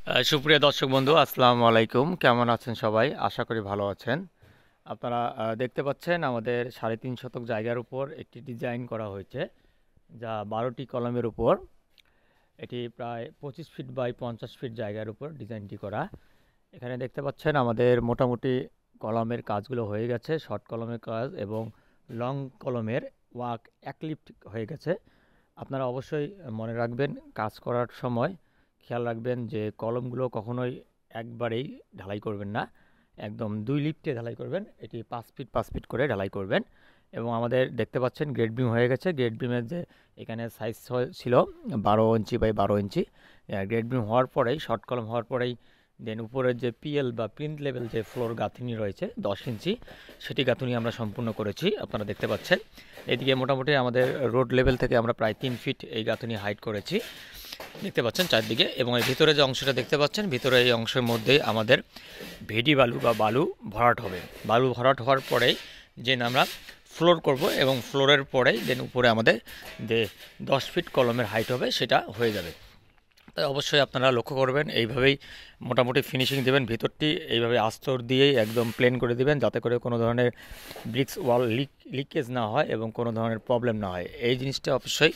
সুপ্রিয় দর্শক বন্ধু, আসসালামু আলাইকুম। কেমন আছেন সবাই? আশা করি ভালো আছেন। আপনারা দেখতে পাচ্ছেন আমাদের ৩.৫ শতক জায়গার উপর একটি ডিজাইন করা হয়েছে, যা ১২টি কলমের উপর। এটি প্রায় ২৫ ফিট বাই ৫০ ফিট জায়গার উপর ডিজাইনটি করা। এখানে দেখতে পাচ্ছেন আমাদের মোটামুটি কলমের কাজগুলো হয়ে গেছে, শর্ট কলমের কাজ এবং লং কলমের ওয়ার্ক এক লিফট হয়ে গেছে। আপনারা অবশ্যই মনে রাখবেন, কাজ করার সময় খেয়াল রাখবেন যে কলমগুলো কখনোই একবারেই ঢালাই করবেন না, একদম ২ লিফটে ঢালাই করবেন। এটি ৫ ফিট ৫ ফিট করে ঢালাই করবেন। এবং আমাদের দেখতে পাচ্ছেন গ্রেড বিম হয়ে গেছে। গ্রেড বিমের যে এখানে সাইজ ছিল ১২ inch by ১২ inch. Grade beam হওয়ার পরেই, শর্ট কলম হওয়ার পরেই দেন উপরের যে পিএল বা প্রিন্ট লেভেল যে ফ্লোর গাঁথুনি রয়েছে ১০ ইঞ্চি, সেটি গাঁথুনি আমরা সম্পূর্ণ করেছি, আপনারা দেখতে পাচ্ছেন। এদিকে মোটামুটি আমাদের রোড লেভেল থেকে আমরা প্রায় ৩ ফিট এই গাঁথুনি হাইট করেছি, দেখতে পাচ্ছেন চারদিকে। এবং এই ভিতরে যে অংশটা দেখতে পাচ্ছেন, ভিতরে এই অংশের মধ্যে আমাদের ভেডি বালু বা বালু ভরাট হবে। বালু ভরাট হওয়ার পরেই যে আমরা ফ্লোর করব, এবং ফ্লোরের পরেই দেন উপরে আমাদের যে ১০ ফিট কলমের হাইট হবে সেটা হয়ে যাবে। তাই অবশ্যই আপনারা লক্ষ্য করবেন, এইভাবেই মোটামুটি ফিনিশিং দেবেন। ভিতরটি এইভাবে আস্তর দিয়েই একদম প্লেন করে দিবেন, যাতে করে কোনো ধরনের ব্রিক্স ওয়াল লিকেজ না হয় এবং কোনো ধরনের প্রবলেম না হয়। এই জিনিসটা অবশ্যই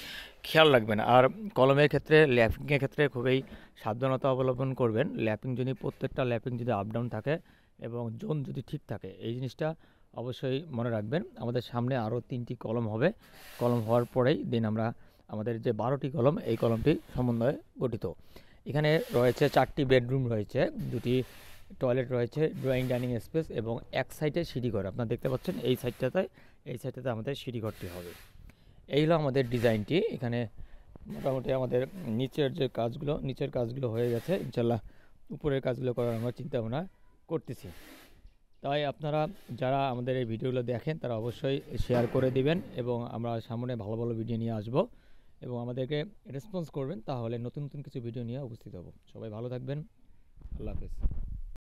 খেয়াল রাখবেন। আর কলমের ক্ষেত্রে, ল্যাপিংয়ের ক্ষেত্রে খুবই সাবধানতা অবলম্বন করবেন। ল্যাপিং যদি, প্রত্যেকটা ল্যাপিং যদি আপ ডাউন থাকে এবং জোন যদি ঠিক থাকে, এই জিনিসটা অবশ্যই মনে রাখবেন। আমাদের সামনে আরও ৩টি কলম হবে। কলম হওয়ার পরেই দেন আমরা আমাদের যে ১২টি কলম, এই কলমটি সমন্বয়ে গঠিত। এখানে রয়েছে ৪টি বেডরুম রয়েছে, ২টি টয়লেট রয়েছে, ড্রয়িং ডাইনিং স্পেস এবং এক সাইডে সিঁড়িঘর। আপনারা দেখতে পাচ্ছেন এই সাইডটাতে আমাদের সিঁড়িঘরটি হবে। এই হলো আমাদের ডিজাইনটি। এখানে মোটামুটি আমাদের নিচের কাজগুলো হয়ে গেছে। ইনশাল্লাহ উপরের কাজগুলো করার আমরা চিন্তাভাবনা করতেছি। তাই আপনারা যারা আমাদের এই ভিডিওগুলো দেখেন, তারা অবশ্যই শেয়ার করে দিবেন এবং আমরা সামনে ভালো ভালো ভিডিও নিয়ে আসব এবং আমাদেরকে রেসপন্স করবেন, তাহলে নতুন নতুন কিছু ভিডিও নিয়ে উপস্থিত হব। সবাই ভালো থাকবেন। আল্লাহ হাফেজ।